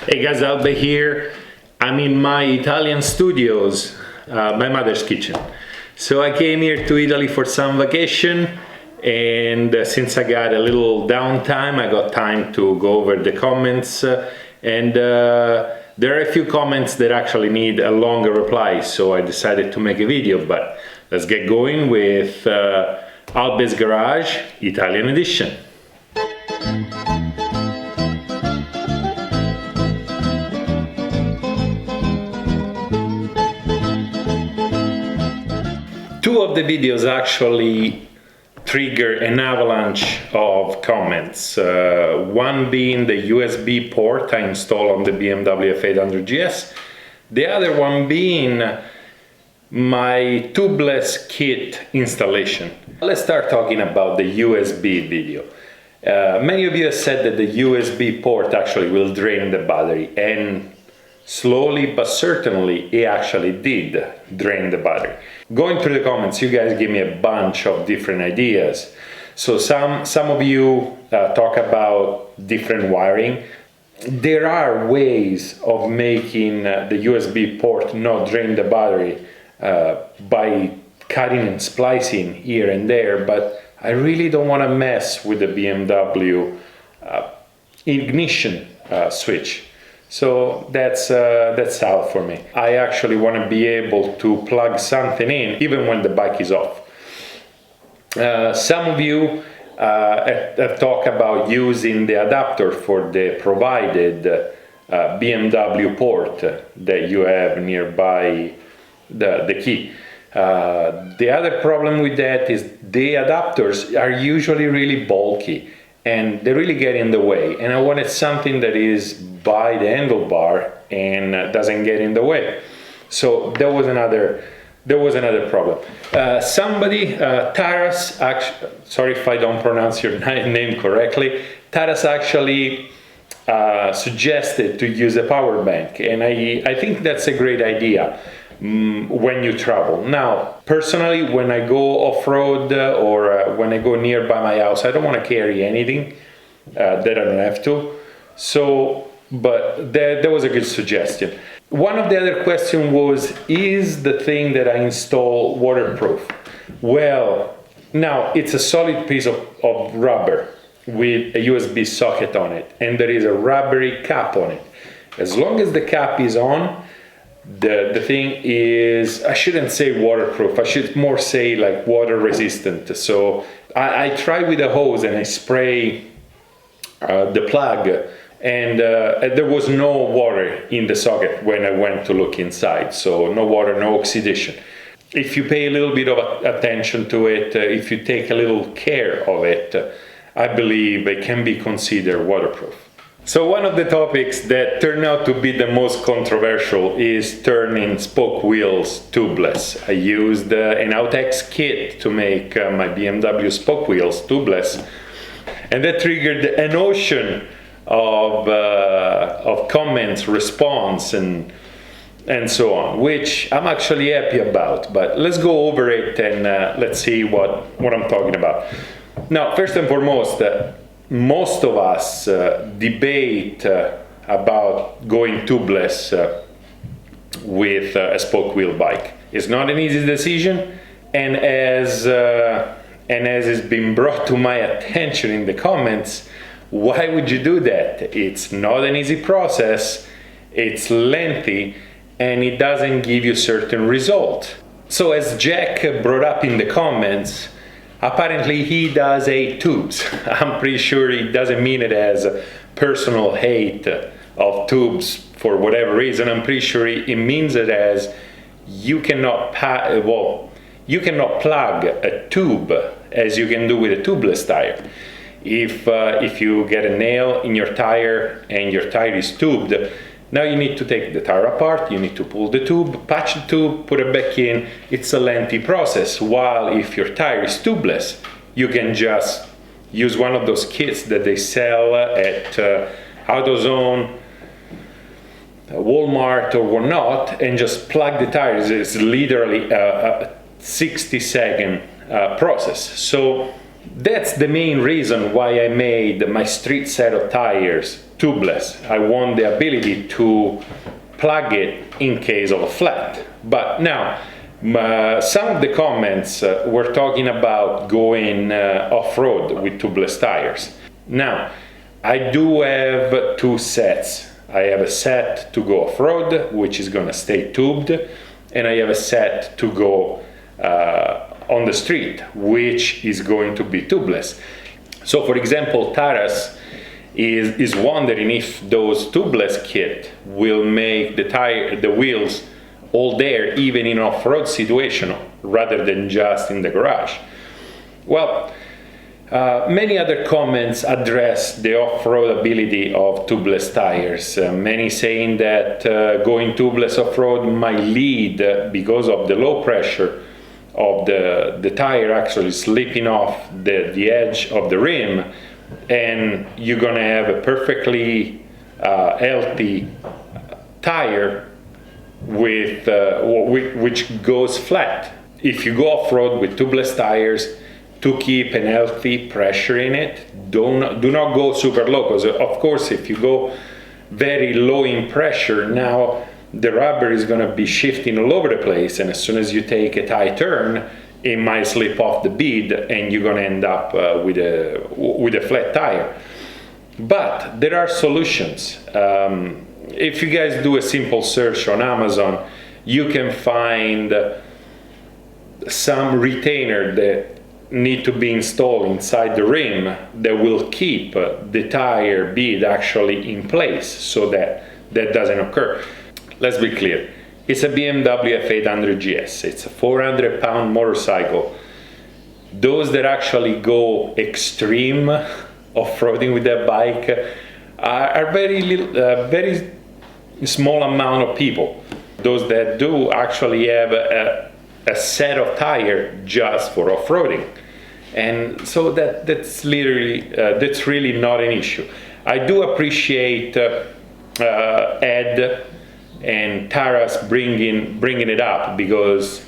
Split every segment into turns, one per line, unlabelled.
Hey guys, Albe here. I'm in my Italian studios, my mother's kitchen. So I came here to Italy for some vacation, and since I got a little downtime, I got time to go over the comments, and there are a few comments that actually need a longer reply, so I decided to make a video. But let's get going with Albe's Garage Italian edition. Two of the videos actually trigger an avalanche of comments. One being the USB port I installed on the BMW f800gs. The other one being my tubeless kit installation. Let's start talking about the USB video. Many of you have said that the USB port actually will drain the battery, and slowly but certainly it actually did drain the battery. Going through the comments, you guys give me a bunch of different ideas. So some of you talk about different wiring. There are ways of making the USB port not drain the battery by cutting and splicing here and there, but I really don't want to mess with the BMW ignition switch. So that's out for me. I actually want to be able to plug something in even when the bike is off. Some of you have talked about using the adapter for the provided BMW port that you have nearby the key. The other problem with that is the adapters are usually really bulky and they really get in the way, and I wanted something that is by the handlebar and doesn't get in the way. So there was another problem. Somebody, Taras, sorry if I don't pronounce your name correctly, Taras actually suggested to use a power bank, and I think that's a great idea when you travel. Now, personally, when I go off-road or when I go nearby my house, I don't want to carry anything that I don't have to. So, but there was a good suggestion. One of the other questions was, is the thing that I install waterproof? Well, now it's a solid piece of rubber with a USB socket on it, and there is a rubbery cap on it. As long as the cap is on, the thing is, I shouldn't say waterproof, I should more say like water resistant. So I try with a hose and I spray the plug, and there was no water in the socket when I went to look inside, so no water, no oxidation. If you pay a little bit of attention to it, if you take a little care of it, I believe it can be considered waterproof. So one of the topics that turned out to be the most controversial is turning spoke wheels tubeless. I used an Outex kit to make my BMW spoke wheels tubeless, and that triggered an ocean of comments, response, and so on, which I'm actually happy about. But let's go over it and let's see what I'm talking about. Now, first and foremost, most of us debate about going tubeless with a spoke wheel bike. It's not an easy decision, and as has been brought to my attention in the comments, why would you do that? It's not an easy process, it's lengthy, and it doesn't give you certain result. So as Jack brought up in the comments, apparently he does hate tubes. I'm pretty sure he doesn't mean it as a personal hate of tubes for whatever reason. I'm pretty sure he means it as you cannot plug a tube as you can do with a tubeless tire. If you get a nail in your tire and your tire is tubed, now you need to take the tire apart, you need to pull the tube, patch the tube, put it back in. It's a lengthy process, while if your tire is tubeless, you can just use one of those kits that they sell at AutoZone, Walmart or whatnot, and just plug the tires. It's literally a 60-second process. So That's the main reason why I made my street set of tires tubeless. I want the ability to plug it in case of a flat. But now, some of the comments were talking about going off-road with tubeless tires. Now, I do have two sets. I have a set to go off-road, which is going to stay tubed, and I have a set to go on the street, which is going to be tubeless. So, for example, Taras is wondering if those tubeless kit will make the wheels all there, even in off-road situation, rather than just in the garage. Well, many other comments address the off-road ability of tubeless tires. Many saying that going tubeless off-road might lead, because of the low pressure of the tire actually slipping off the edge of the rim, and you're gonna have a perfectly healthy tire with which goes flat. If you go off-road with tubeless tires, to keep an healthy pressure in it, do not go super low, because of course if you go very low in pressure, now the rubber is going to be shifting all over the place, and as soon as you take a tight turn, it might slip off the bead and you're going to end up with a flat tire. But there are solutions. If you guys do a simple search on Amazon, you can find some retainer that need to be installed inside the rim that will keep the tire bead actually in place, so that doesn't occur. Let's be clear, it's a BMW f800gs, it's a 400-pound motorcycle. Those that actually go extreme off-roading with that bike are very small amount of people. Those that do actually have a set of tire just for off-roading, and so that's really not an issue. I do appreciate Ed and Taras bringing it up, because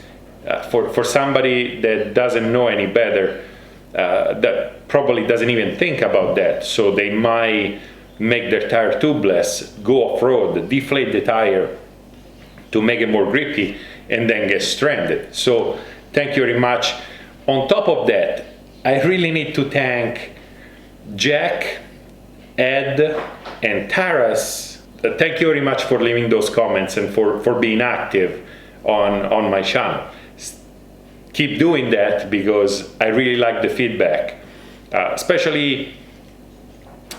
for somebody that doesn't know any better, that probably doesn't even think about that, so they might make their tire tubeless, go off-road, deflate the tire to make it more grippy, and then get stranded. So thank you very much. On top of that, I really need to thank Jack, Ed, and Taras. Thank you very much for leaving those comments and for being active on my channel. Keep doing that, because I really like the feedback, especially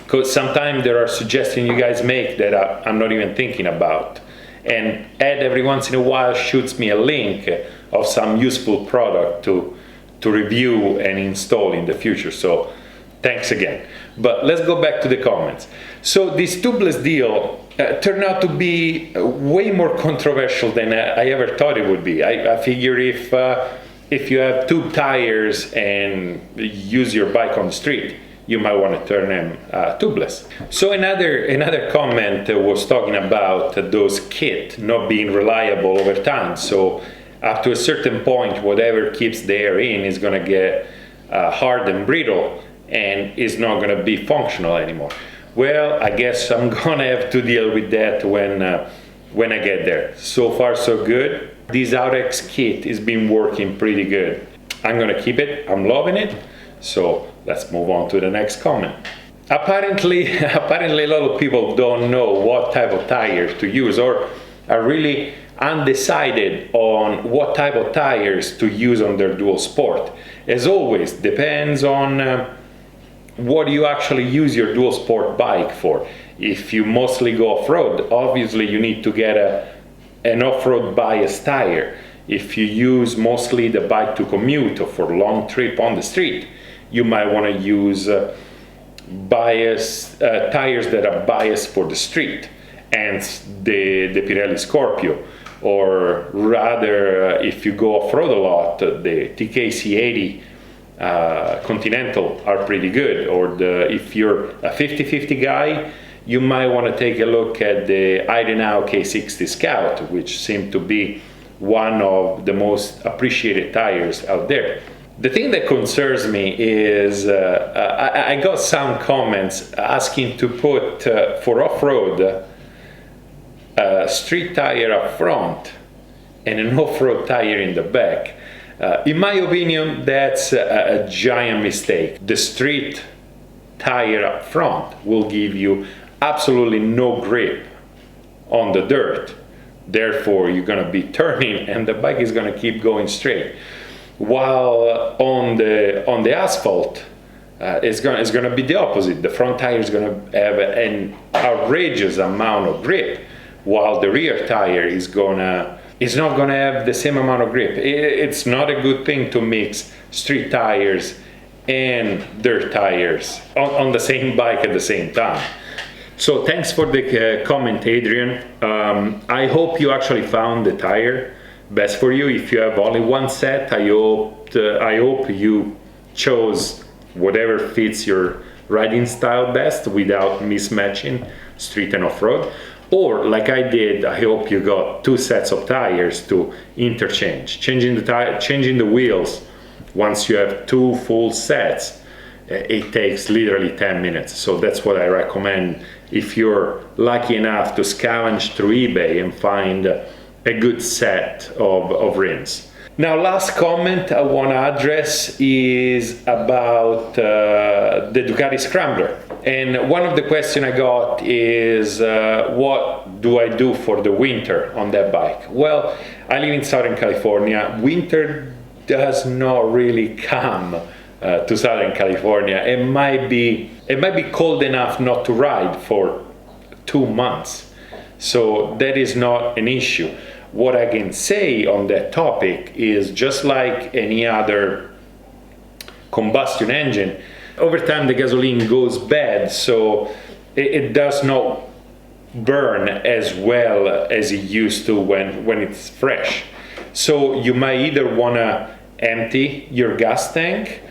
because sometimes there are suggestions you guys make that I'm not even thinking about. And Ed every once in a while shoots me a link of some useful product to review and install in the future, so thanks again. But let's go back to the comments. So this tubeless deal turned out to be way more controversial than I ever thought it would be. I figure if you have tube tires and use your bike on the street, you might want to turn them tubeless. So another comment was talking about those kits not being reliable over time. So up to a certain point, whatever keeps the air in is going to get hard and brittle, and is not going to be functional anymore. Well, I guess I'm going to have to deal with that when I get there. So far, so good. This Aurex kit has been working pretty good. I'm going to keep it. I'm loving it. So let's move on to the next comment. Apparently a lot of people don't know what type of tires to use, or are really undecided on what type of tires to use on their DualSport. As always, depends on what you actually use your DualSport bike for. If you mostly go off-road, obviously you need to get an off-road bias tire. If you use mostly the bike to commute or for long trip on the street, you might want to use tires that are biased for the street, and the Pirelli Scorpio. Or rather, if you go off-road a lot, the TKC80 Continental are pretty good. Or if you're a 50/50 guy, you might want to take a look at the Idenau K60 Scout, which seem to be one of the most appreciated tires out there. The thing that concerns me is I got some comments asking to put for off-road a street tire up front and an off-road tire in the back. In my opinion, that's a giant mistake. The street tire up front will give you absolutely no grip on the dirt. Therefore, you're going to be turning and the bike is going to keep going straight. While on the asphalt, it's going to be the opposite. The front tire is going to have an outrageous amount of grip, while the rear tire is not going to have the same amount of grip. It's not a good thing to mix street tires and dirt tires on the same bike at the same time. So thanks for the comment, Adrian. I hope you actually found the tire best for you. If you have only one set, I hope you chose whatever fits your riding style best without mismatching street and off-road. Or like I did, I hope you got two sets of tires to interchange. Changing the wheels once you have two full sets, it takes literally 10 minutes. So that's what I recommend if you're lucky enough to scavenge through eBay and find a good set of rims. Now, last comment I want to address is about the Ducati Scrambler. And one of the questions I got is what do I do for the winter on that bike? Well, I live in Southern California. Winter does not really come to Southern California. It might be cold enough not to ride for 2 months. So that is not an issue. What I can say on that topic is, just like any other combustion engine, over time the gasoline goes bad, so it does not burn as well as it used to when it's fresh. So you might either want to empty your gas tank,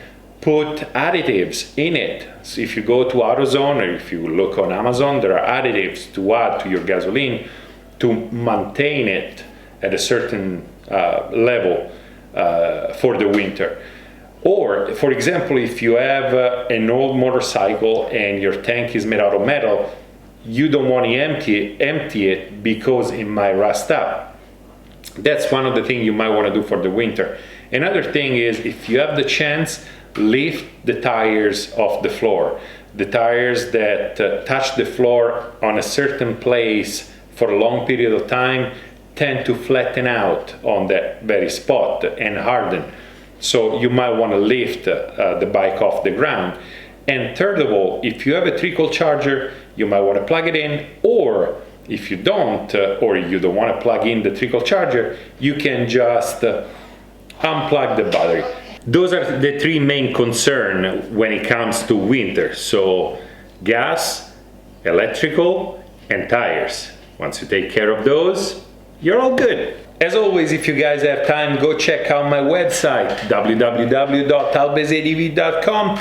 put additives in it. So if you go to AutoZone or if you look on Amazon, there are additives to add to your gasoline to maintain it at a certain level for the winter. Or, for example, if you have an old motorcycle and your tank is made out of metal, you don't want to empty it because it might rust up. That's one of the things you might want to do for the winter. Another thing is, if you have the chance, lift the tires off the floor. The tires that touch the floor on a certain place for a long period of time tend to flatten out on that very spot and harden. So you might want to lift the bike off the ground. And third of all, if you have a trickle charger, you might want to plug it in, or if you don't, or you don't want to plug in the trickle charger, you can just unplug the battery. Those are the three main concerns when it comes to winter. So gas, electrical, and tires. Once you take care of those, you're all good. As always, if you guys have time, go check out my website, www.albezadv.com.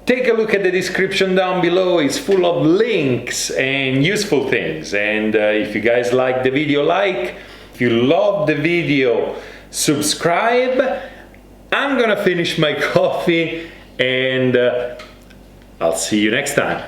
Take a look at the description down below. It's full of links and useful things. And if you guys like the video, like. If you love the video, subscribe. I'm gonna finish my coffee and I'll see you next time.